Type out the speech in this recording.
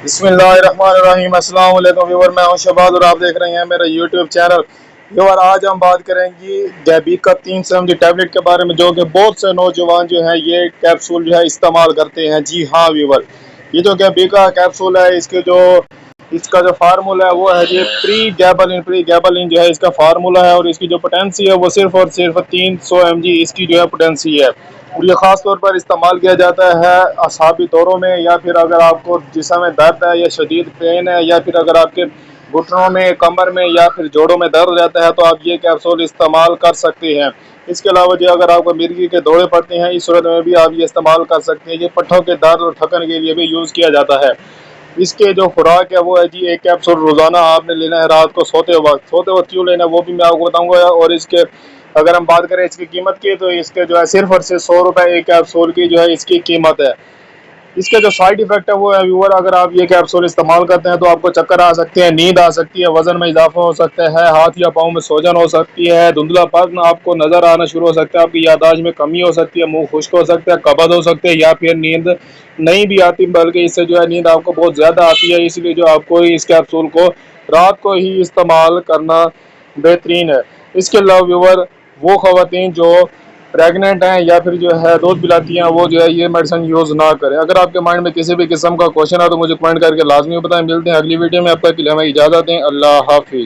बिस्मिल्लाहिर्रहमानिर्रहीम। अस्सलाम वालेकुम व्यूअर, मैं हूं शहबाज और आप देख रहे हैं मेरा यूट्यूब चैनल। व्यूअर, आज हम बात करेंगे गैबी का 300 mg टैबलेट के बारे में, जो कि बहुत से नौजवान जो है ये कैप्सूल जो है इस्तेमाल करते हैं। जी हाँ व्यूअर, ये जो गैबी का कैप्सूल है इसका जो फार्मूला है वो है ये प्री गैबलिन जो है इसका फार्मूला है, और इसकी जो पोटेंसी है वो सिर्फ और सिर्फ 300 mg इसकी जो है पोटेंसी है। और ये ख़ास तौर पर इस्तेमाल किया जाता है असाबी दौरों में, या फिर अगर आपको जिस्म में दर्द है या शदीद पेन है, या फिर अगर आपके घुटनों में, कमर में या फिर जोड़ों में दर्द रहता है तो आप ये कैप्सूल इस्तेमाल कर सकते हैं। इसके अलावा जो अगर आपको मिर्गी के दौरे पड़ते हैं, इस सूरत में भी आप ये इस्तेमाल कर सकते हैं। ये पट्ठों के दर्द और थकन के लिए भी यूज़ किया जाता है। इसके जो खुराक है वो है जी, एक कैप्सूल रोज़ाना आपने लेना है रात को सोते वक्त क्यों लेना है वो भी मैं आपको बताऊंगा। और इसके अगर हम बात करें इसकी कीमत की, तो इसके जो है सिर्फ और सिर्फ 100 रुपये एक कैप्सूल की जो है इसकी कीमत है। इसके जो साइड इफेक्ट है वो है व्यूअर, अगर आप ये कैप्सूल इस्तेमाल करते हैं तो आपको चक्कर आ सकते हैं, नींद आ सकती है, वजन में इजाफा हो सकता है, हाथ या पाँव में सूजन हो सकती है, धुंधलापन आपको नजर आना शुरू हो सकता है, आपकी याददाश्त में कमी हो सकती है, मुंह खुश्क हो सकता है, कब्ज हो सकते हैं, या फिर नींद नहीं भी आती बल्कि इससे जो है नींद आपको बहुत ज़्यादा आती है। इसलिए जो आपको इस कैप्सूल को रात को ही इस्तेमाल करना बेहतरीन है। इसके अलावा व्यूअर, वो ख़वातीन जो प्रेग्नेंट हैं या फिर जो है दूध पिलाती हैं, वो जो है ये मेडिसिन यूज़ ना करें। अगर आपके माइंड में किसी भी किस्म का क्वेश्चन है तो मुझे कमेंट करके लाजमी बताएं। मिलते हैं अगली वीडियो में, अब तक के लिए हमें इजाज़त दें। अल्लाह हाफिज़।